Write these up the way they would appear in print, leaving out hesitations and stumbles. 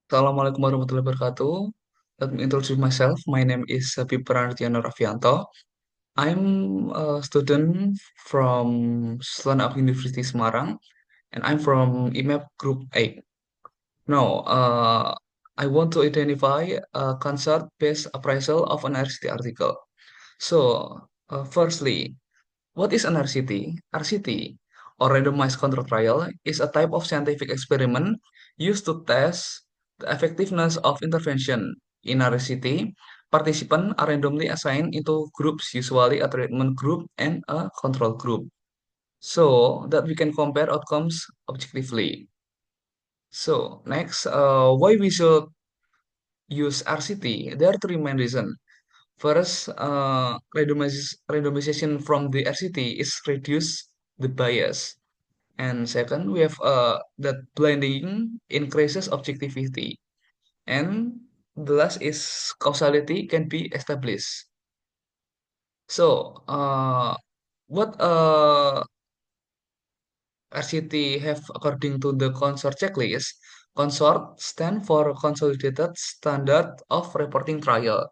Assalamualaikum warahmatullahi wabarakatuh. Let me introduce myself. My name is Pipranardiana Rafianto. I'm a student from Sultan Up University Semarang, and I'm from IMAP Group A. Now, I want to identify a concept-based appraisal of an RCT article. So, firstly, what is an RCT? RCT, or randomized control trial, is a type of scientific experiment used to test the effectiveness of intervention. In RCT, participants are randomly assigned into groups, usually a treatment group and a control group, so that we can compare outcomes objectively. So, next, why we should use RCT? There are three main reasons. First, randomization from the RCT is reduce the bias. And second, we have that blending increases objectivity. And the last is causality can be established. So, what RCT have according to the consort checklist? Consort stand for Consolidated Standard of Reporting Trial.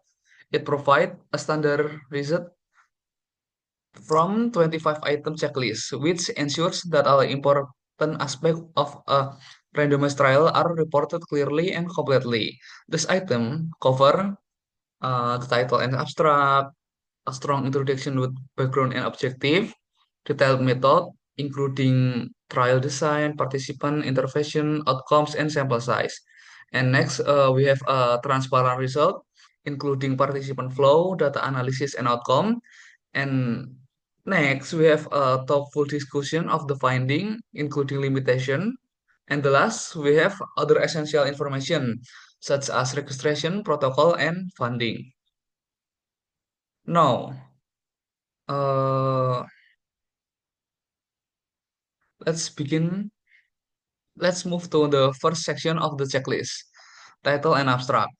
It provides a standard result from 25 item checklist, which ensures that all important aspects of a randomized trial are reported clearly and completely. This item cover the title and abstract, a strong introduction with background and objective, detailed method, including trial design, participant intervention, outcomes, and sample size. And next, we have a transparent result, including participant flow, data analysis, and outcome. And next, we have a thoughtful discussion of the finding, including limitation. And the last, we have other essential information, such as registration, protocol, and funding. Now, uh, let's begin. Let's move to the first section of the checklist, title and abstract.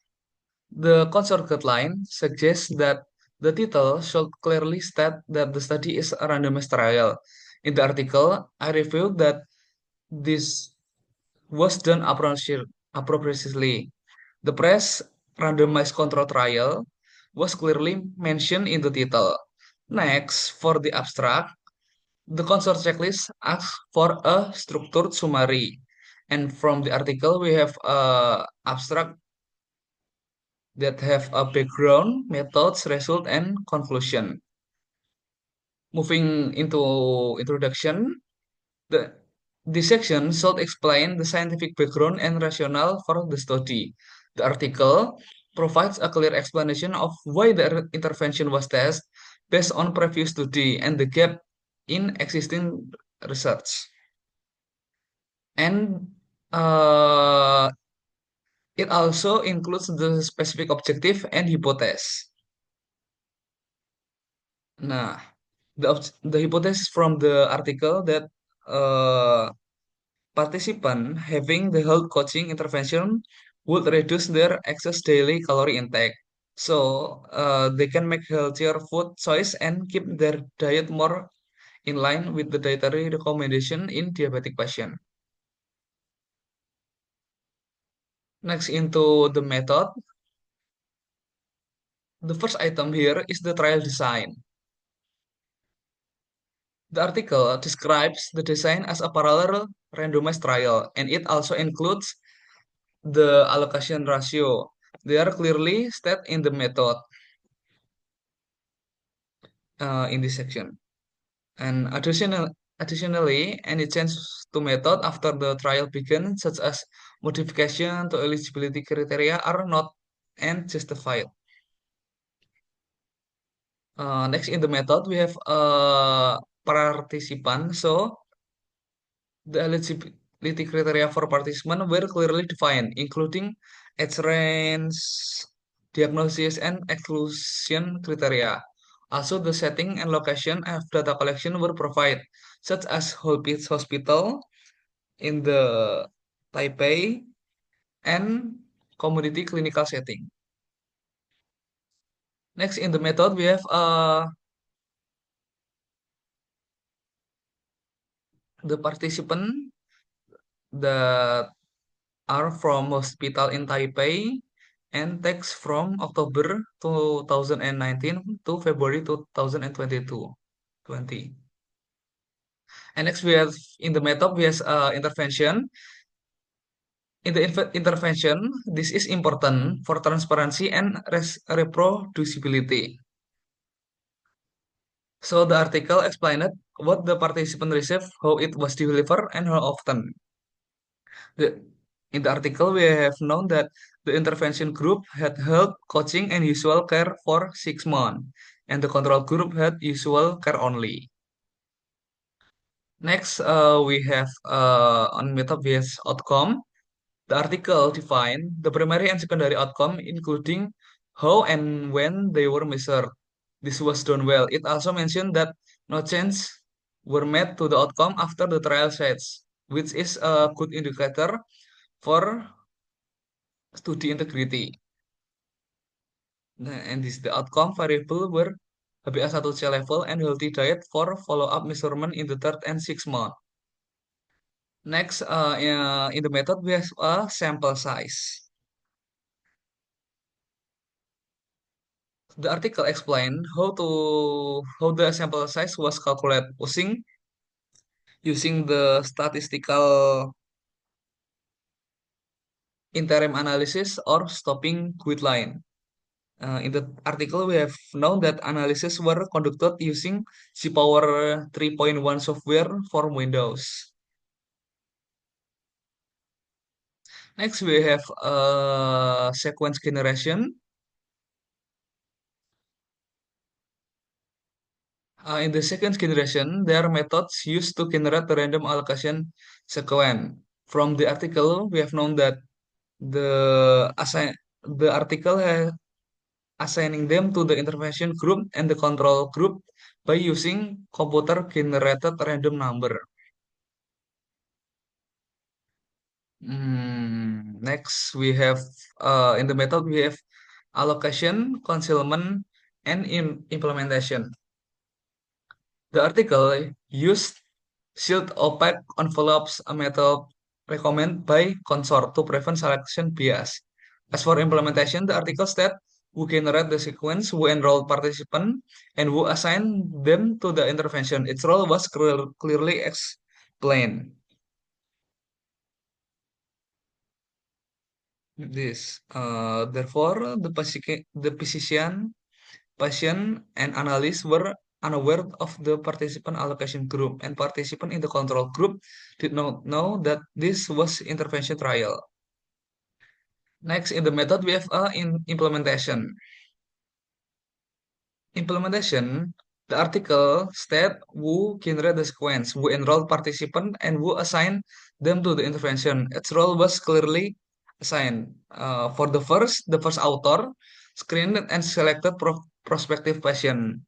The consort guideline suggests that the title should clearly state that the study is a randomized trial. In the article, I reviewed that this was done appropriately. The press randomized control trial was clearly mentioned in the title. Next, for the abstract, the consort checklist asks for a structured summary. And from the article, we have a abstract that have a background, methods, result, and conclusion. Moving into introduction, the this section should explain the scientific background and rationale for the study. The article provides a clear explanation of why the intervention was tested based on previous study and the gap in existing research. And uh, it also includes the specific objective and hypothesis. Nah, the hypothesis from the article that uh, participant having the health coaching intervention would reduce their excess daily calorie intake. So they can make healthier food choice and keep their diet more in line with the dietary recommendation in diabetic patient. Next into the method, the first item here is the trial design. The article describes the design as a parallel randomized trial, and it also includes the allocation ratio. They are clearly stated in the method in this section. And additionally, any change to method after the trial begins, such as modification to eligibility criteria, are not and justified. Next in the method, we have participant. So the eligibility criteria for participant were clearly defined, including age range, diagnosis, and exclusion criteria. Also, the setting and location of data collection were provided, such as Holpitz Hospital in the Taipei and community clinical setting. Next, in the method, we have the participant, the are from hospital in Taipei and takes from October 2019 to February 2022. 20. And next we have in the method we have intervention. In the intervention, this is important for transparency and reproducibility. So the article explained what the participant received, how it was delivered, and how often. The, in the article, we have known that the intervention group had health coaching and usual care for 6 months, and the control group had usual care only. Next, we have on meta-based outcome. The article defined the primary and secondary outcome, including how and when they were measured. This was done well. It also mentioned that no change were made to the outcome after the trial stage, which is a good indicator for study integrity. Nah, and this the outcome variable were HbA1c level and healthy diet for follow-up measurement in the third and sixth month. Next, in the method, we have a sample size. The article explained how the sample size was calculated using the statistical interim analysis or stopping guideline. In the article, we have known that analysis were conducted using C-Power 3.1 software for Windows. Next, we have sequence generation. In the second generation, there are methods used to generate the random allocation sequence. From the article, we have known that the article has assigning them to the intervention group and the control group by using computer generated random number. Next, we have in the method we have allocation, concealment, and implementation. The article used sealed opaque envelopes, a method recommended by Consort to prevent selection bias. As for implementation, the article states who generate the sequence, who enroll participant, and who assign them to the intervention. Its role was clearly explained. Therefore, the physician, patient, and analyst were unaware of the participant allocation group, and participant in the control group did not know that this was intervention trial. Next, in the method, we have implementation. Implementation, the article state who generate the sequence, who enrolled participant, and who assigned them to the intervention. Its role was clearly assigned. For the first author screened and selected prospective patient.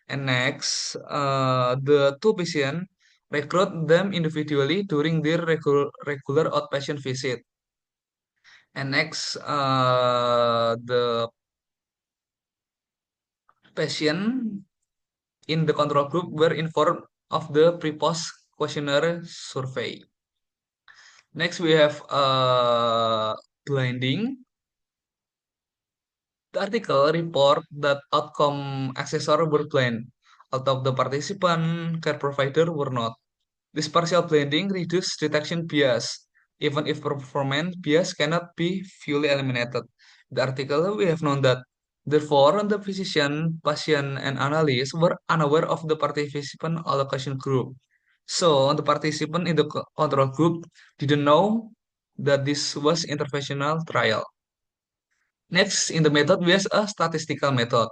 And next, the two patient recruit them individually during their regular outpatient visit. And next, the patient in the control group were informed of the pre-post questionnaire survey. Next, we have blinding. The article report that outcome assessor were blind, although the participant care provider were not. This partial blending reduces detection bias, even if performance bias cannot be fully eliminated. The article we have known that therefore the physician, patient, and analyst were unaware of the participant allocation group. So the participant in the control group didn't know that this was interventional trial. Next, in the method, we have a statistical method.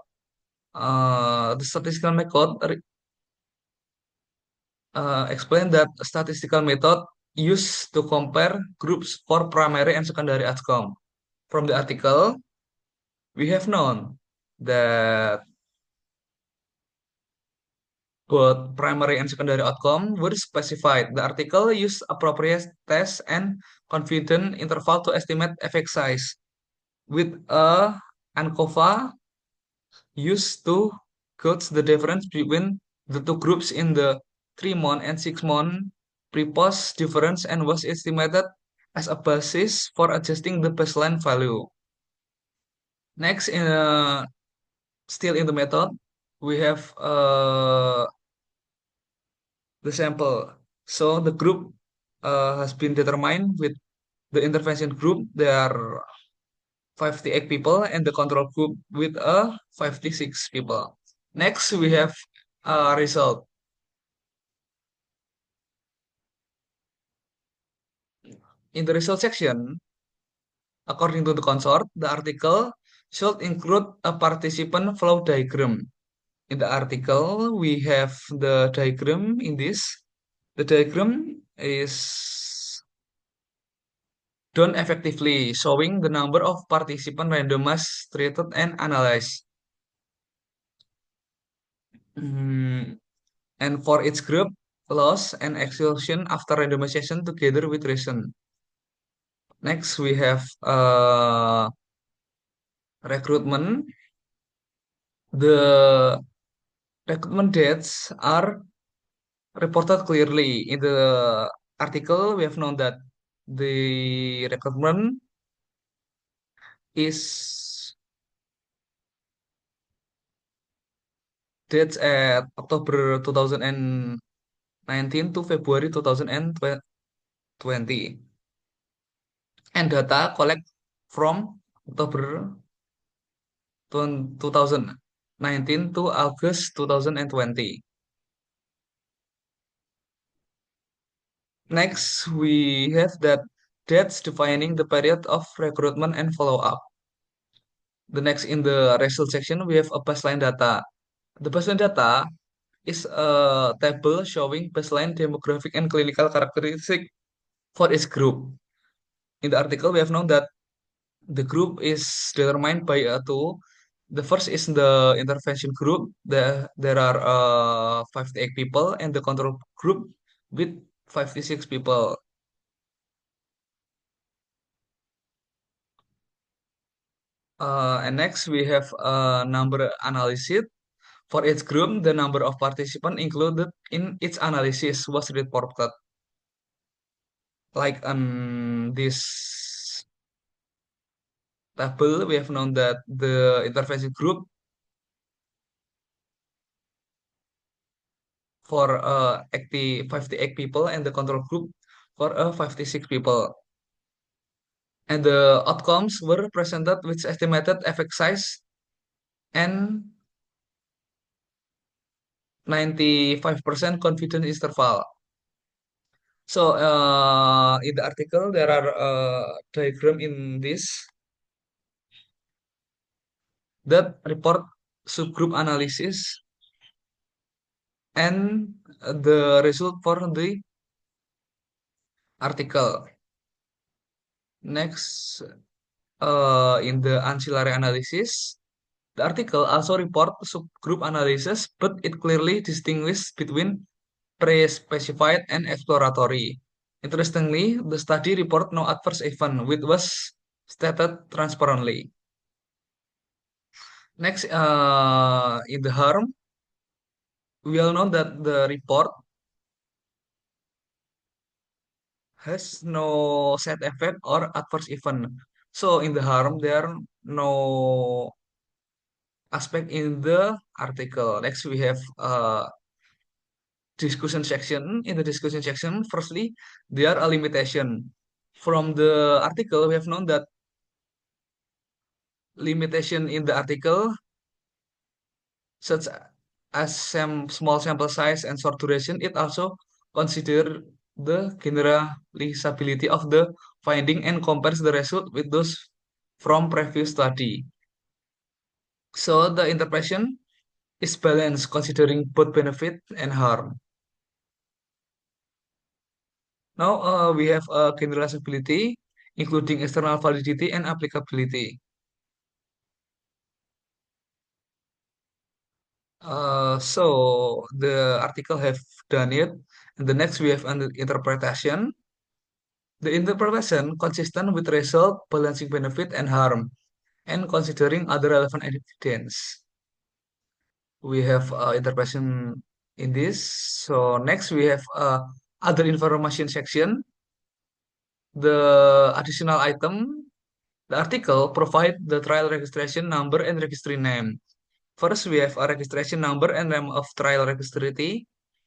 The statistical method explain that statistical method used to compare groups for primary and secondary outcome. From the article, we have known that both primary and secondary outcome were specified. The article used appropriate tests and confidence interval to estimate effect size, with a ANCOVA used to gauge the difference between the two groups in the 3 month and 6 month pre-post difference and was estimated as a basis for adjusting the baseline value. Next, still in the method, we have the sample. So the group has been determined with the intervention group. There are 58 people and the control group with 56 people. Next, we have a result. In the result section, according to the consort, the article should include a participant flow diagram. In the article, we have the diagram in this. The diagram is done effectively, showing the number of participants randomized, treated, and analyzed. Mm, and for each group, loss and exclusion after randomization together with reason. Next, we have recruitment. The recruitment dates are reported clearly in the article. We have known that the recruitment is dates at October 2019 to February 2020, and data collect from October 2019 to August 2020. Next, we have that dates defining the period of recruitment and follow-up. The next in the result section, we have a baseline data. The baseline data is a table showing baseline demographic and clinical characteristic for each group. In the article, we have known that the group is determined by two. The first is the intervention group. There are 58 people, and the control group with 56 people. And next, we have number analysis. For each group, the number of participants included in each analysis was reported. Like on this table, we have known that the intervention group for 58 people and the control group for 56 people. And the outcomes were presented with estimated effect size and 95% confidence interval. So in the article, there are diagram in this that report subgroup analysis and the result for the article. Next, in the ancillary analysis, the article also report subgroup analysis, but it clearly distinguishes between pre-specified and exploratory. Interestingly, the study report no adverse event, which was stated transparently. Next, in the harm, we all know that the report has no side effect or adverse event. So in the harm, there are no aspect in the article. Next, we have discussion section. In the discussion section, firstly, there are a limitation. From the article, we have known that limitation in the article, such as some small sample size and short duration, it also consider the generalizability of the finding and compares the result with those from previous study. So the interpretation is balanced considering both benefit and harm. Now we have generalizability, including external validity and applicability. So the article have done it. And the next we have an interpretation. The interpretation consistent with result, balancing benefit and harm, and considering other relevant evidence. We have interpretation in this. So next we have other information section. The additional item, the article provide the trial registration number and registry name. First, we have a registration number and name of trial registry.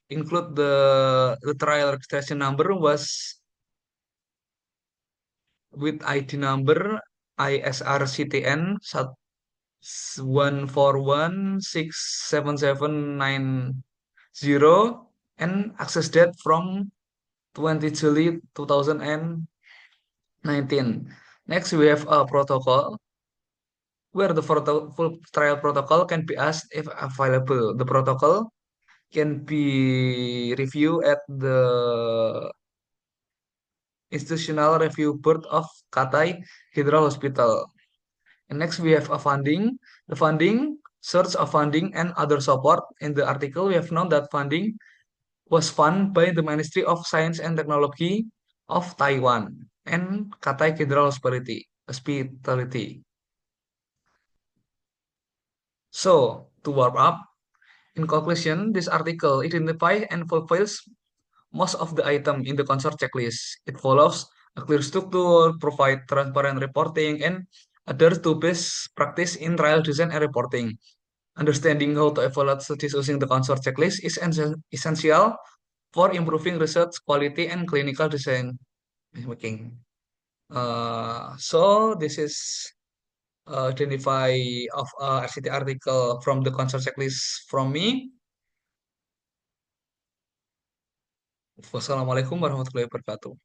Include the trial registration number was with ID number ISRCTN 1416779 and access date from 20 July 2019. Next, we have a protocol where the full trial protocol can be asked if available. The protocol can be reviewed at the Institutional Review Board of Katai Hydra Hospital. And next, we have a funding. The funding, source of funding, and other support. In the article, we have known that funding was funded by the Ministry of Science and Technology of Taiwan and Katai General Hospitality. So, to warm up, in conclusion, this article identifies and fulfills most of the item in the consort checklist. It follows a clear structure, provide transparent reporting, and adheres to best practice in trial design and reporting. Understanding how to evaluate studies using the consort checklist is essential for improving research quality and clinical design making. So this is identify of RCT article from the consort checklist from me. Wassalamualaikum warahmatullahi wabarakatuh.